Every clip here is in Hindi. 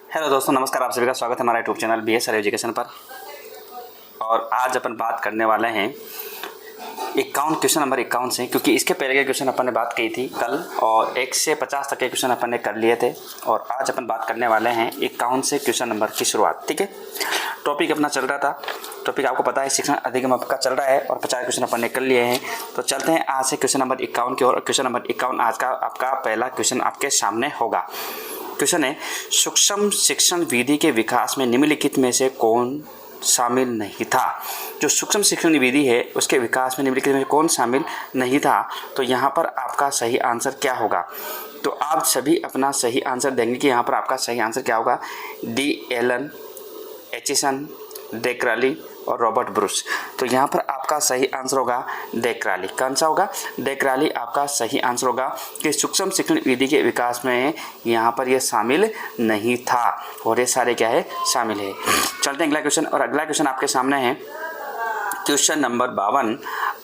हेलो दोस्तों, नमस्कार। आप सभी का स्वागत है हमारा यूट्यूब चैनल BSR एजुकेशन पर। और आज अपन बात करने वाले हैं 51 क्वेश्चन नंबर 51 से, क्योंकि इसके पहले के क्वेश्चन अपन ने बात की थी कल और 1 से 50 तक के क्वेश्चन अपन ने कर लिए थे। और आज अपन बात करने वाले हैं 51 से क्वेश्चन नंबर की शुरुआत। ठीक है, टॉपिक अपना चल रहा था, टॉपिक आपको पता है शिक्षण अधिगम आपका चल रहा है और 50 क्वेश्चन अपन ने कर लिए हैं। तो चलते हैं आज से क्वेश्चन नंबर 51 की ओर। क्वेश्चन नंबर 51 आज का आपका पहला क्वेश्चन आपके सामने होगा। क्वेश्चन है, सूक्ष्म शिक्षण विधि के विकास में निम्नलिखित में से कौन शामिल नहीं था। जो सूक्ष्म शिक्षण विधि है उसके विकास में निम्नलिखित में कौन शामिल नहीं था। तो यहाँ पर आपका सही आंसर क्या होगा। तो आप सभी अपना सही आंसर देंगे कि यहाँ पर आपका सही आंसर क्या होगा। डी एलन, एचिसन, डेक्राली और रॉबर्ट ब्रूस। तो यहाँ पर आपका सही आंसर होगा डेक्राली। कौन सा होगा? डेक्राली आपका सही आंसर होगा कि सूक्ष्म शिक्षण विधि के विकास में यहाँ पर यह शामिल नहीं था और ये सारे क्या है, शामिल है। चलते हैं अगला क्वेश्चन। और अगला क्वेश्चन आपके सामने है क्वेश्चन नंबर 52।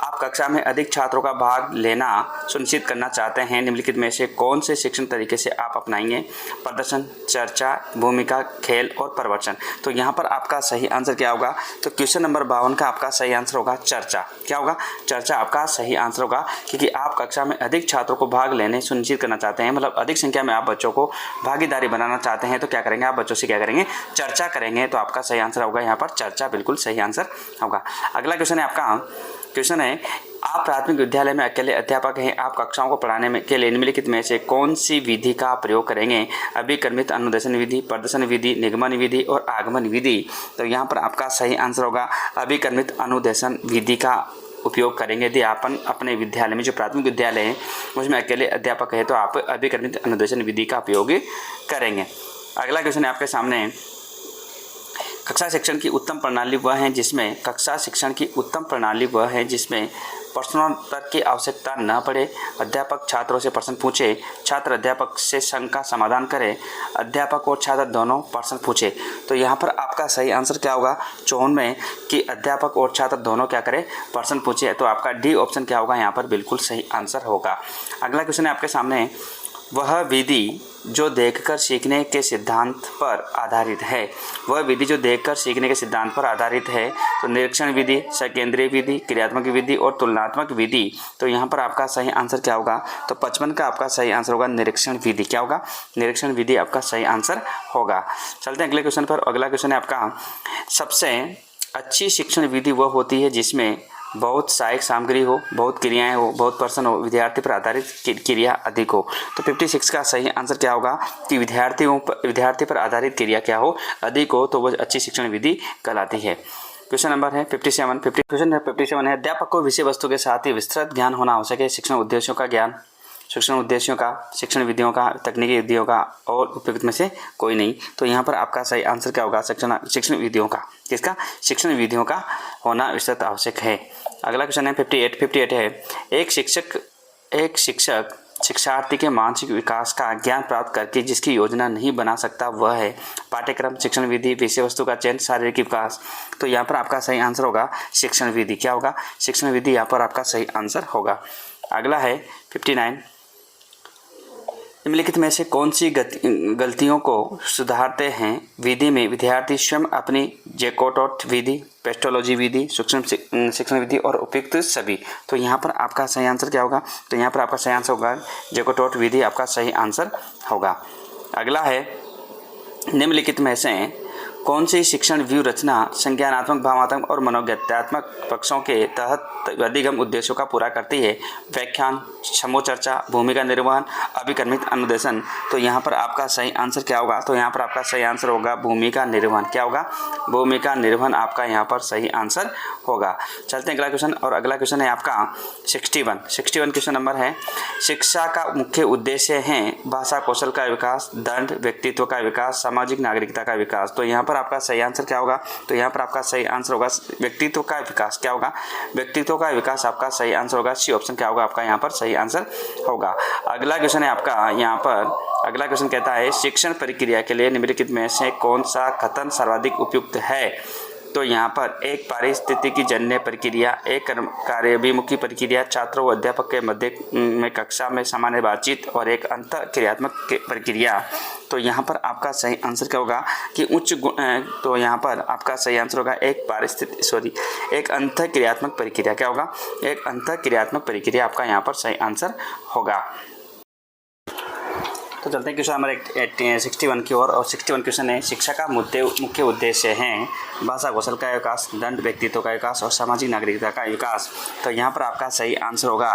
आप कक्षा में अधिक छात्रों का भाग लेना सुनिश्चित करना चाहते हैं, निम्नलिखित में से कौन से शिक्षण तरीके से आप अपनाएंगे। प्रदर्शन, चर्चा, भूमिका, खेल और प्रवचन। तो यहाँ पर आपका सही आंसर क्या होगा। तो क्वेश्चन नंबर 52 का आपका सही आंसर होगा चर्चा। क्या होगा? चर्चा आपका सही आंसर होगा, क्योंकि आप कक्षा में अधिक छात्रों को भाग लेने सुनिश्चित करना चाहते हैं, मतलब अधिक संख्या में आप बच्चों को भागीदारी बनाना चाहते हैं। तो क्या करेंगे, आप बच्चों से क्या करेंगे, चर्चा करेंगे। तो आपका सही आंसर होगा यहाँ पर चर्चा, बिल्कुल सही आंसर होगा। अगला क्वेश्चन है आपका, क्वेश्चन है, आप प्राथमिक विद्यालय में अकेले अध्यापक हैं, आप कक्षाओं को पढ़ाने में के लिए निम्नलिखित में से कौन सी विधि का प्रयोग करेंगे। अभिक्रमित अनुदेशन विधि, प्रदर्शन विधि, निगमन विधि और आगमन विधि। तो यहाँ पर आपका सही आंसर होगा अभिक्रमित अनुदेशन विधि का उपयोग करेंगे। यदि आप अपने विद्यालय में, जो प्राथमिक विद्यालय है उसमें अकेले अध्यापक है, तो आप अभिक्रमित अनुदेशन विधि का उपयोग करेंगे। अगला क्वेश्चन है आपके सामने, कक्षा शिक्षण की उत्तम प्रणाली वह है जिसमें प्रश्नोत्तर की आवश्यकता न पड़े। अध्यापक छात्रों से प्रश्न पूछे, छात्र अध्यापक से शंका का समाधान करे, अध्यापक और छात्र दोनों प्रश्न पूछे। तो यहाँ पर आपका सही आंसर क्या होगा 54 में, कि अध्यापक और छात्र दोनों क्या करें, प्रश्न पूछे। तो आपका डी ऑप्शन क्या होगा, यहाँ पर बिल्कुल सही आंसर होगा। अगला क्वेश्चन है आपके सामने, वह विधि जो देखकर सीखने के सिद्धांत पर आधारित है। वह विधि जो देखकर सीखने के सिद्धांत पर आधारित है। तो निरीक्षण विधि, सकेंद्रीय विधि, क्रियात्मक विधि और तुलनात्मक विधि। तो यहाँ पर आपका सही आंसर क्या होगा। तो 55 का आपका सही आंसर होगा निरीक्षण विधि। क्या होगा? निरीक्षण विधि आपका सही आंसर होगा। चलते हैं अगले क्वेश्चन पर। अगला क्वेश्चन है आपका, सबसे अच्छी शिक्षण विधि वह होती है जिसमें बहुत सहायक सामग्री हो, बहुत क्रियाएं हो, बहुत पर्सन हो, विद्यार्थी पर आधारित क्रिया अधिक हो। तो 56 का सही आंसर क्या होगा कि विद्यार्थी पर आधारित क्रिया क्या हो, अधिक हो, तो वह अच्छी शिक्षण विधि कहलाती है। क्वेश्चन नंबर है 57। क्वेश्चन 57 है, अध्यापक को विषय वस्तु के साथ ही विस्तृत ज्ञान होना आवश्यक है। शिक्षण उद्देश्यों का ज्ञान, शिक्षण उद्देश्यों का, शिक्षण विधियों का, तकनीकी विधियों का और उपयुक्त में से कोई नहीं। तो यहाँ पर आपका सही आंसर क्या होगा, शिक्षण विधियों का। किसका? शिक्षण विधियों का होना विस्तृत आवश्यक है। अगला क्वेश्चन है 58 है, एक शिक्षक शिक्षार्थी के मानसिक विकास का ज्ञान प्राप्त करके जिसकी योजना नहीं बना सकता वह है। पाठ्यक्रम, शिक्षण विधि, विषय वस्तु का चयन, शारीरिक विकास। तो यहाँ पर आपका सही आंसर होगा शिक्षण विधि। क्या होगा? शिक्षण विधि यहाँ पर आपका सही आंसर होगा। अगला है 59, निम्नलिखित में से कौन सी गलतियों को सुधारते हैं विधि में विद्यार्थी स्वयं अपनी जैकोटॉट विधि, पेस्टोलॉजी विधि, सूक्ष्म शिक्षण विधि और उपयुक्त सभी। तो यहाँ पर आपका सही आंसर क्या होगा। तो यहाँ पर आपका सही आंसर होगा जैकोटॉट विधि आपका सही आंसर होगा। अगला है, निम्नलिखित में से कौन सी शिक्षण व्यू रचना संज्ञानात्मक, भावात्मक और मनोज्ञात्मक पक्षों के तहत अधिगम उद्देश्यों का पूरा करती है। व्याख्यान, समूह चर्चा, भूमिका निर्वहन, अभिक्रमित अनुदेशन। तो यहाँ पर आपका सही आंसर क्या होगा। तो यहाँ पर आपका सही आंसर होगा भूमिका निर्वहन। क्या होगा? भूमिका निर्वहन आपका यहाँ पर सही आंसर होगा। चलते हैं अगला क्वेश्चन। और अगला क्वेश्चन है आपका 61 क्वेश्चन नंबर है, शिक्षा का मुख्य उद्देश्य है भाषा कौशल का विकास, दंड, व्यक्तित्व का विकास, सामाजिक नागरिकता का विकास। तो यहाँ पर आपका सही आंसर क्या होगा। तो यहाँ पर आपका सही आंसर होगा व्यक्तित्व का विकास। क्या होगा? व्यक्तित्व का विकास आपका सही आंसर होगा। सी ऑप्शन क्या होगा आपका यहाँ पर सही आंसर होगा। अगला क्वेश्चन है आपका यहाँ पर, अगला क्वेश्चन कहता है, शिक्षण प्रक्रिया के लिए निम्नलिखित में से कौन सा कथन सर्वाधिक उपयुक्त है। तो यहाँ पर एक पारिस्थितिकी जन्य प्रक्रिया, एक कार्याभिमुखी प्रक्रिया, छात्रों व अध्यापक के मध्य में कक्षा में सामान्य बातचीत और एक अंतर क्रियात्मक प्रक्रिया। तो यहाँ पर आपका सही आंसर क्या होगा कि तो यहाँ पर आपका सही आंसर होगा एक अंतःक्रियात्मक प्रक्रिया। क्या होगा? एक अंतःक्रियात्मक प्रक्रिया आपका यहाँ पर सही आंसर होगा। तो चलते हैं क्वेश्चन नंबर 61 की ओर। और 61 क्वेश्चन है, शिक्षा का मुख्य उद्देश्य हैं भाषा कौशल का विकास, दंड व्यक्तित्व का विकास और सामाजिक नागरिकता का विकास। तो यहाँ पर आपका सही आंसर होगा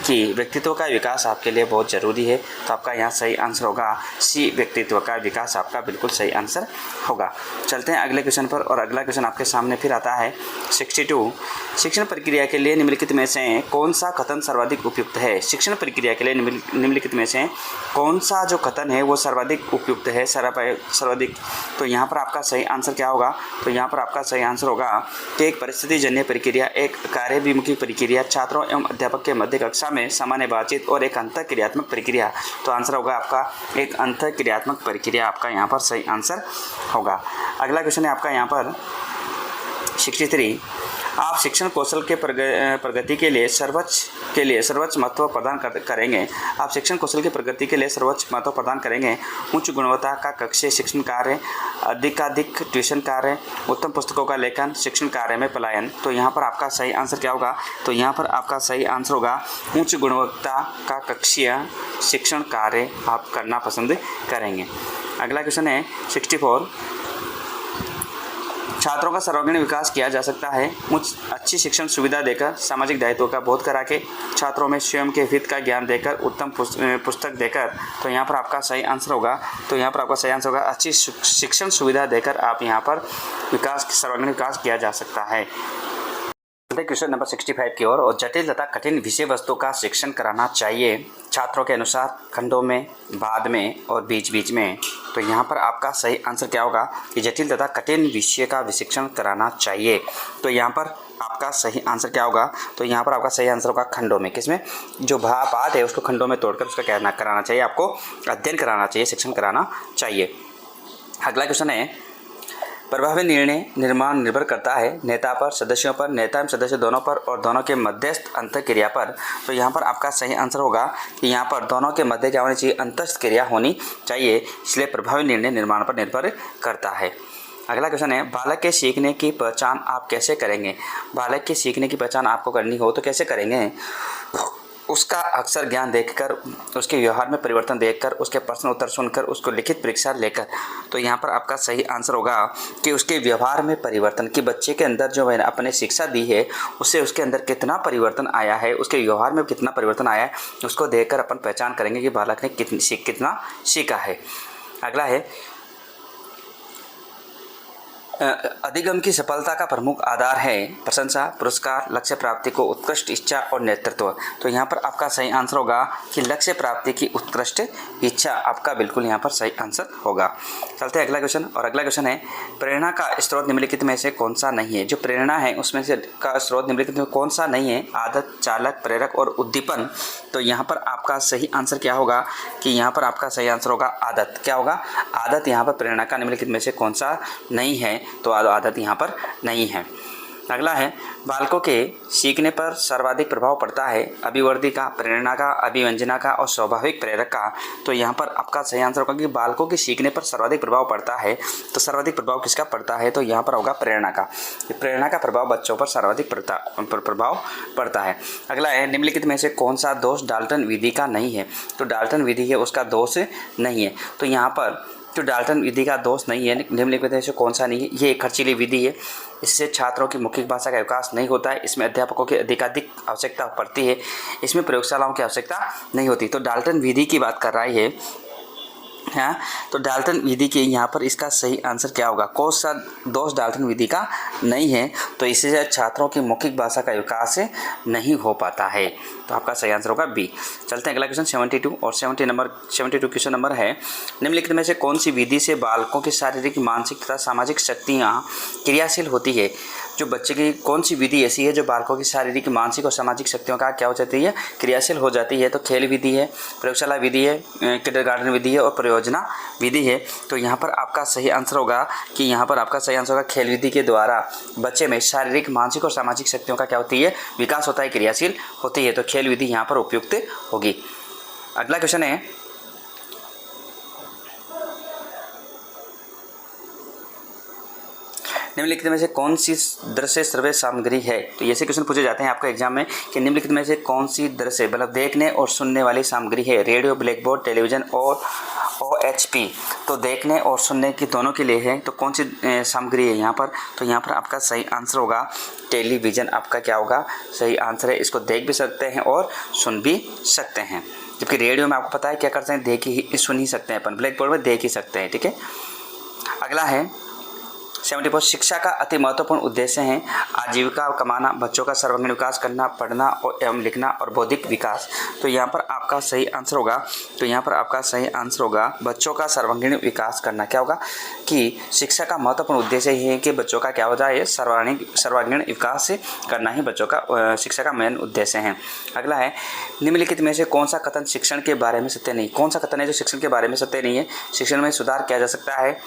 कि व्यक्तित्व का विकास आपके लिए बहुत ज़रूरी है। तो आपका यहाँ सही आंसर होगा सी, व्यक्तित्व का विकास आपका बिल्कुल सही आंसर होगा। चलते हैं अगले क्वेश्चन पर। और अगला क्वेश्चन आपके सामने फिर आता है 62। शिक्षण प्रक्रिया के लिए निम्नलिखित में से कौन सा कथन सर्वाधिक उपयुक्त है? शिक्षण प्रक्रिया के लिए निम्नलिखित में से कौन सा जो कथन है वो सर्वाधिक उपयुक्त है, सर्वाधिक। तो यहाँ पर आपका सही आंसर क्या होगा? तो यहाँ पर आपका सही आंसर होगा कि एक परिस्थितिजन्य प्रक्रिया, एक कार्याभिमुखी प्रक्रिया, छात्रों एवं अध्यापक के मध्य कक्षा में सामान्य बातचीत और एक अंतःक्रियात्मक प्रक्रिया। तो आंसर होगा आपका एक अंतःक्रियात्मक प्रक्रिया आपका यहाँ पर सही आंसर होगा। अगला क्वेश्चन है आपका यहाँ पर 63। आप शिक्षण कौशल के प्रगति के लिए सर्वोच्च महत्व प्रदान करेंगे। आप शिक्षण कौशल की प्रगति के लिए सर्वोच्च महत्व प्रदान करेंगे। उच्च गुणवत्ता का कक्षीय शिक्षण कार्य, अधिकाधिक ट्यूशन कार्य, उत्तम पुस्तकों का लेखन, शिक्षण कार्य में पलायन। तो यहाँ पर आपका सही आंसर क्या होगा? तो यहाँ पर आपका सही आंसर होगा उच्च गुणवत्ता का कक्षीय शिक्षण कार्य आप करना पसंद करेंगे। अगला क्वेश्चन है 64। छात्रों का सर्वांगीण विकास किया जा सकता है अच्छी शिक्षण सुविधा देकर, सामाजिक दायित्व का बोध करा के, छात्रों में स्वयं के हित का ज्ञान देकर, उत्तम पुस्तक देकर। तो यहाँ पर आपका सही आंसर होगा अच्छी शिक्षण सुविधा देकर आप यहाँ पर सर्वांगीण विकास किया जा सकता है। क्वेश्चन नंबर 65 की ओर। और जटिल तथा कठिन विषय वस्तु का शिक्षण कराना चाहिए छात्रों के अनुसार, खंडों में, बाद में और बीच बीच में। तो यहाँ पर आपका सही आंसर क्या होगा कि जटिल तथा कठिन विषय का शिक्षण कराना चाहिए। तो यहाँ पर आपका सही आंसर क्या होगा? तो यहाँ पर आपका सही आंसर होगा खंडों में। किसमें? जो बात है उसको खंडों में तोड़कर उसका क्या कराना चाहिए, आपको अध्ययन कराना चाहिए, शिक्षण कराना चाहिए। अगला क्वेश्चन है, प्रभावी निर्णय निर्माण निर्भर करता है नेता पर, सदस्यों पर, नेता एवं सदस्य दोनों पर और दोनों के मध्यस्थ अंतःक्रिया पर। तो यहाँ पर आपका सही आंसर होगा कि यहाँ पर दोनों के मध्य क्या होनी चाहिए? अंतःक्रिया होनी चाहिए, इसलिए प्रभावी निर्णय निर्माण पर निर्भर करता है। अगला क्वेश्चन है, बालक के सीखने की पहचान आप कैसे करेंगे? बालक के सीखने की पहचान आपको करनी हो तो कैसे करेंगे? उसका अक्सर ज्ञान देखकर, उसके व्यवहार में परिवर्तन देखकर, उसके प्रश्न उत्तर सुनकर, उसको लिखित परीक्षा लेकर। तो यहाँ पर आपका सही आंसर होगा कि उसके व्यवहार में परिवर्तन, कि बच्चे के अंदर जो मैंने अपने शिक्षा दी है उससे उसके अंदर कितना परिवर्तन आया है, उसके व्यवहार में कितना परिवर्तन आया है, उसको देखकर अपन पहचान करेंगे कि बालक ने कितना सीखा है। अगला है, अधिगम की सफलता का प्रमुख आधार है प्रशंसा, पुरस्कार, लक्ष्य प्राप्ति को उत्कृष्ट इच्छा और नेतृत्व। तो यहाँ पर आपका सही आंसर होगा कि लक्ष्य प्राप्ति की उत्कृष्ट इच्छा आपका बिल्कुल यहाँ पर सही आंसर होगा। चलते हैं अगला क्वेश्चन। और अगला क्वेश्चन है, प्रेरणा का स्रोत निम्नलिखित में से कौन सा नहीं है? जो प्रेरणा है उसमें से का स्रोत निम्नलिखित में कौन सा नहीं है? आदत, चालक, प्रेरक और उद्दीपन। तो यहाँ पर आपका सही आंसर क्या होगा कि यहाँ पर आपका सही आंसर होगा आदत। क्या होगा? आदत यहाँ पर प्रेरणा का निम्नलिखित में से कौन सा नहीं है? तो आदत यहाँ पर नहीं है। अगला है, बालकों के सीखने पर सर्वाधिक प्रभाव पड़ता है अभिवर्धी का, प्रेरणा का, अभिव्यंजना का और स्वाभाविक प्रेरक का। तो यहाँ पर आपका सही आंसर होगा कि बालकों के सीखने पर सर्वाधिक प्रभाव पड़ता है। तो सर्वाधिक प्रभाव किसका पड़ता है? तो यहाँ पर होगा प्रेरणा का। प्रेरणा का प्रभाव बच्चों पर सर्वाधिक प्रभाव पड़ता है। अगला है, निम्नलिखित में से कौन सा दोष डाल्टन विधि का नहीं है? तो डाल्टन विधि है उसका दोष नहीं है। तो यहाँ पर जो डाल्टन विधि का दोष नहीं है, निम्नलिखित में से कौन सा नहीं है? ये एक खर्चीली विधि है, इससे छात्रों की मौखिक भाषा का विकास नहीं होता है, इसमें अध्यापकों की अधिकाधिक आवश्यकता पड़ती है, इसमें प्रयोगशालाओं की आवश्यकता नहीं होती। तो डाल्टन विधि की बात कर रहा है हाँ। तो डाल्टन विधि के यहाँ पर इसका सही आंसर क्या होगा? कौन सा दोष डाल्टन विधि का नहीं है? तो इससे छात्रों की मौखिक भाषा का विकास नहीं हो पाता है। तो आपका सही आंसर होगा बी। चलते हैं अगला क्वेश्चन 72। और 72 क्वेश्चन नंबर है, निम्नलिखित में से कौन सी विधि से बालकों की शारीरिक, मानसिक तथा सामाजिक शक्तियाँ क्रियाशील होती है? जो बच्चे की कौन सी विधि ऐसी है जो बालकों की शारीरिक, मानसिक और सामाजिक शक्तियों का क्या हो जाती है? क्रियाशील हो जाती है। तो खेल विधि है, प्रयोगशाला विधि है, किंडरगार्टन विधि है और परियोजना विधि है। तो यहाँ पर आपका सही आंसर होगा कि यहाँ पर आपका सही आंसर होगा खेल विधि के द्वारा बच्चे में शारीरिक, मानसिक और सामाजिक शक्तियों का क्या होती है? विकास होता है, क्रियाशील होती है। तो खेल विधि यहाँ पर उपयुक्त होगी। अगला क्वेश्चन है, निम्नलिखित में से कौन सी दृश्य श्रव्य सामग्री है। तो ऐसे क्वेश्चन पूछे जाते हैं आपका एग्जाम में कि निम्नलिखित में से कौन सी दृश्य मतलब देखने और सुनने वाली सामग्री है। रेडियो, ब्लैक बोर्ड, टेलीविजन और OHP। तो देखने और सुनने की दोनों के लिए है। तो कौन सी सामग्री है यहाँ पर। तो यहाँ पर आपका सही आंसर होगा टेलीविज़न। आपका क्या होगा सही आंसर है। इसको देख भी सकते हैं और सुन भी सकते हैं। जबकि रेडियो में आपको पता है क्या करते हैं, देख ही सुन ही सकते हैं अपन, ब्लैक बोर्ड में देख ही सकते हैं। ठीक है, अगला है 74। शिक्षा का अति महत्वपूर्ण उद्देश्य है आजीविका कमाना, बच्चों का सर्वांगीण विकास करना, पढ़ना और एवं लिखना और बौद्धिक विकास। तो यहाँ पर आपका सही आंसर होगा। तो यहाँ पर आपका सही आंसर होगा बच्चों का सर्वांगीण विकास करना। क्या होगा कि शिक्षा का महत्वपूर्ण उद्देश्य ये है कि बच्चों का क्या हो जाए, सर्वांगीण विकास करना ही बच्चों का शिक्षा का मेन उद्देश्य है। अगला है निम्नलिखित में से कौन सा कथन शिक्षण के बारे में सत्य नहीं। कौन सा कथन है जो शिक्षण के बारे में सत्य नहीं है। शिक्षण में सुधार किया जा सकता है।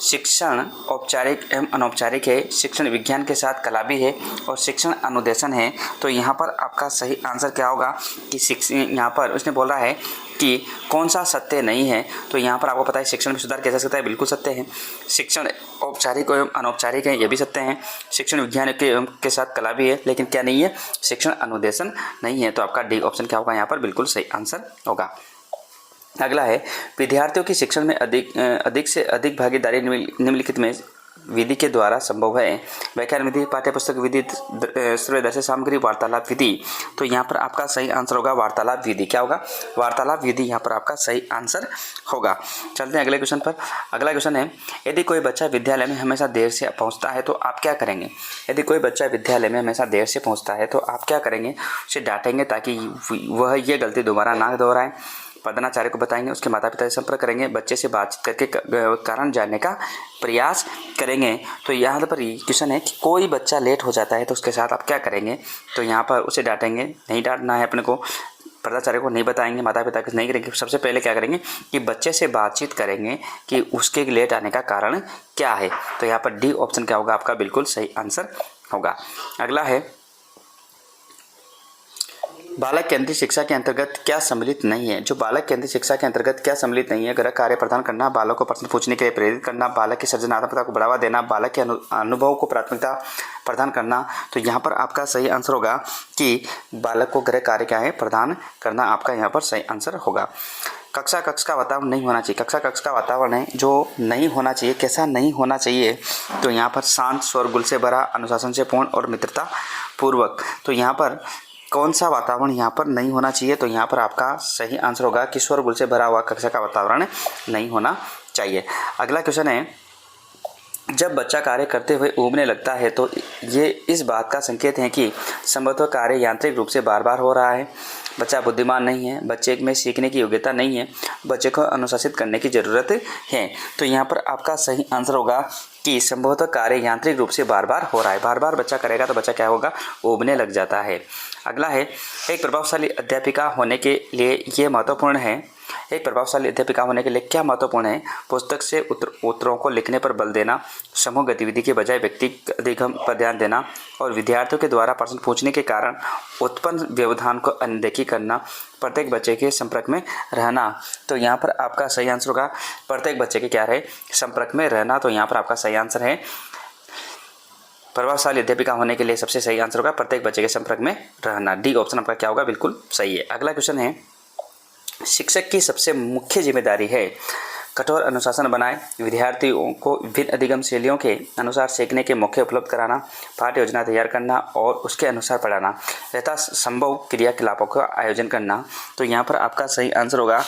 शिक्षण औपचारिक एवं अनौपचारिक है। शिक्षण विज्ञान के साथ कला भी है और शिक्षण अनुदेशन है। तो यहाँ पर आपका सही आंसर क्या होगा कि यहाँ पर उसने बोल रहा है कि कौन सा सत्य नहीं है। तो यहाँ पर आपको पता है शिक्षण में सुधार किया जा सकता है, बिल्कुल सत्य है। शिक्षण औपचारिक एवं अनौपचारिक है, ये भी सत्य है। शिक्षण विज्ञान के साथ कला भी है, लेकिन क्या नहीं है, शिक्षण अनुदेशन नहीं है। तो आपका डी ऑप्शन क्या होगा यहाँ पर बिल्कुल सही आंसर होगा। अगला है विद्यार्थियों की शिक्षण में अधिक से अधिक भागीदारी निम्नलिखित में विधि के द्वारा संभव है। व्याख्यान विधि, पाठ्यपुस्तक विधि, श्रव्य सामग्री, वार्तालाप विधि। तो यहाँ पर आपका सही आंसर होगा वार्तालाप विधि। क्या होगा, वार्तालाप विधि यहाँ पर आपका सही आंसर होगा। चलते हैं अगले क्वेश्चन पर। अगला क्वेश्चन है यदि कोई बच्चा विद्यालय में हमेशा देर से पहुँचता है तो आप क्या करेंगे। यदि कोई बच्चा विद्यालय में हमेशा देर से पहुँचता है तो आप क्या करेंगे, उसे डांटेंगे ताकि वह ये गलती दोबारा ना दोहराए। प्रधानाचार्य को बताएंगे, उसके माता पिता से संपर्क करेंगे, बच्चे से बातचीत करके कारण जानने का प्रयास करेंगे। तो यहाँ पर क्वेश्चन है कि कोई बच्चा लेट हो जाता है तो उसके साथ आप क्या करेंगे। तो यहाँ पर उसे डांटेंगे, नहीं डांटना है अपने को, प्रधानाचार्य को नहीं बताएंगे, माता पिता को नहीं करेंगे। सबसे पहले क्या करेंगे कि बच्चे से बातचीत करेंगे कि उसके लेट आने का कारण क्या है। तो यहाँ पर डी ऑप्शन क्या होगा आपका बिल्कुल सही आंसर होगा। अगला है बालक केंद्रित शिक्षा के अंतर्गत क्या सम्मिलित नहीं है। जो बालक केंद्रित शिक्षा के अंतर्गत क्या सम्मिलित नहीं है, गृह कार्य प्रदान करना, बालक को प्रश्न पूछने के लिए प्रेरित करना, बालक की सृजनात्मकता को बढ़ावा देना, बालक के अनुभव को प्राथमिकता प्रदान करना। तो यहाँ पर आपका सही आंसर होगा कि बालक को गृह कार्य क्या है प्रदान करना। आपका यहाँ पर सही आंसर होगा। कक्षा का वातावरण नहीं होना चाहिए। कक्षा का वातावरण है जो नहीं होना चाहिए, कैसा नहीं होना चाहिए। तो यहाँ पर शांत, शोरगुल से भरा, अनुशासन से पूर्ण और मित्रता पूर्वक। तो यहाँ पर कौन सा वातावरण यहाँ पर नहीं होना चाहिए। तो यहाँ पर आपका सही आंसर होगा कि शोरगुल से भरा हुआ कक्षा का वातावरण नहीं होना चाहिए। अगला क्वेश्चन है जब बच्चा कार्य करते हुए ऊबने लगता है तो ये इस बात का संकेत है कि संभवतः कार्य यांत्रिक रूप से बार बार हो रहा है। बच्चा बुद्धिमान नहीं है, बच्चे में सीखने की योग्यता नहीं है, बच्चे को अनुशासित करने की ज़रूरत है। तो यहाँ पर आपका सही आंसर होगा कि संभवतः कार्य यांत्रिक रूप से बार बार हो रहा है। बार बार बच्चा करेगा तो बच्चा क्या होगा, ऊबने लग जाता है। अगला है एक प्रभावशाली अध्यापिका होने के लिए ये महत्वपूर्ण है। एक प्रभावशाली अध्यापिका होने के लिए क्या महत्वपूर्ण है। पुस्तक से उत्तरों को लिखने पर बल देना, समूह गतिविधि के बजाय व्यक्तिगत अधिगम पर ध्यान देना और विद्यार्थियों के द्वारा प्रश्न पूछने के कारण उत्पन्न व्यवधान को अनदेखी करना, प्रत्येक बच्चे के संपर्क में रहना। तो यहाँ पर आपका सही आंसर होगा प्रत्येक बच्चे के क्या रहे, संपर्क में रहना। तो यहाँ पर आपका सही आंसर है प्रभावशाली अध्यापिका होने के लिए सबसे सही आंसर होगा प्रत्येक बच्चे के संपर्क में रहना। डी ऑप्शन आपका क्या होगा, बिल्कुल सही है। अगला क्वेश्चन है शिक्षक की सबसे मुख्य जिम्मेदारी है कठोर अनुशासन बनाए, विद्यार्थियों को विभिन्न अधिगम शैलियों के अनुसार सीखने के मौके उपलब्ध कराना, पाठ्य योजना तैयार करना और उसके अनुसार पढ़ाना, यथा संभव क्रियाकलापों का आयोजन करना। तो यहाँ पर आपका सही आंसर होगा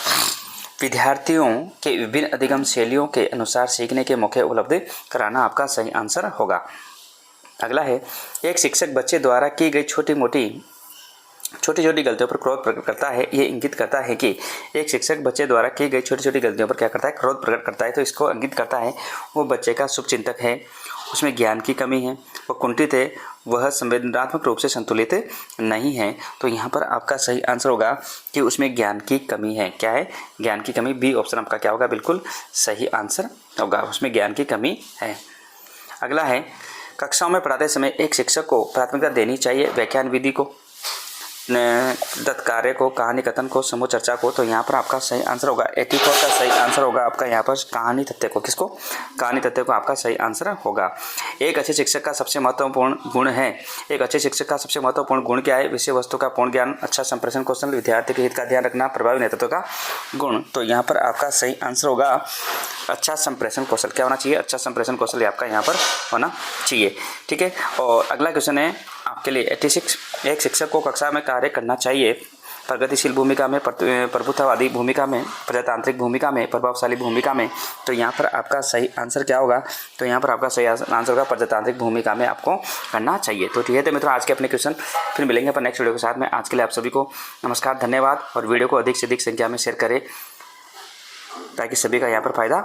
विद्यार्थियों के विभिन्न अधिगम शैलियों के अनुसार सीखने के मौके उपलब्ध कराना। आपका सही आंसर होगा। अगला है एक शिक्षक बच्चे द्वारा की गई छोटी छोटी गलतियों पर क्रोध प्रकट करता है। ये इंगित करता है कि एक शिक्षक बच्चे द्वारा की गई छोटी छोटी गलतियों पर क्या करता है, क्रोध प्रकट करता है। तो इसको इंगित करता है वो बच्चे का शुभचिंतक है, उसमें ज्ञान की कमी है, वह कुंठित है, वह संवेदनात्मक रूप से संतुलित नहीं है। तो यहाँ पर आपका सही आंसर होगा कि उसमें ज्ञान की कमी है। क्या है, ज्ञान की कमी। बी ऑप्शन आपका क्या होगा, बिल्कुल सही आंसर होगा, उसमें ज्ञान की कमी है। अगला है कक्षाओं में पढ़ाते समय एक शिक्षक को प्राथमिकता देनी चाहिए व्याख्यान विधि को, दत्त कार्य को, कहानी कथन को, समूह चर्चा को, तो यहाँ पर आपका सही आंसर होगा 84 का सही आंसर होगा आपका यहाँ पर कहानी तथ्य को। किसको? कहानी तथ्य को आपका सही आंसर होगा। एक अच्छे शिक्षक का सबसे महत्वपूर्ण गुण है, एक अच्छे शिक्षक का सबसे महत्वपूर्ण गुण क्या है? विषय वस्तु का पूर्ण ज्ञान, अच्छा संप्रेषण कौशल, विद्यार्थी के हित का ध्यान रखना, प्रभावी नेतृत्व का गुण। तो यहाँ पर आपका सही आंसर होगा अच्छा संप्रेषण कौशल। क्या होना चाहिए? अच्छा संप्रेषण कौशल आपका यहाँ पर होना चाहिए। ठीक है, और अगला क्वेश्चन है आपके लिए 86। एक शिक्षक को कक्षा में कार्य करना चाहिए प्रगतिशील भूमिका में, प्रभुत्ववादी भूमिका में, प्रजातांत्रिक भूमिका में, प्रभावशाली भूमिका में। तो यहाँ पर आपका सही आंसर क्या होगा? तो यहाँ पर आपका सही आंसर होगा प्रजातांत्रिक भूमिका में आपको करना चाहिए। तो ठीक है, तो मित्रों आज के अपने क्वेश्चन फिर मिलेंगे अपन नेक्स्ट वीडियो के साथ में। आज के लिए आप सभी को नमस्कार, धन्यवाद, और वीडियो को अधिक से अधिक संख्या में शेयर करें ताकि सभी का यहाँ पर फायदा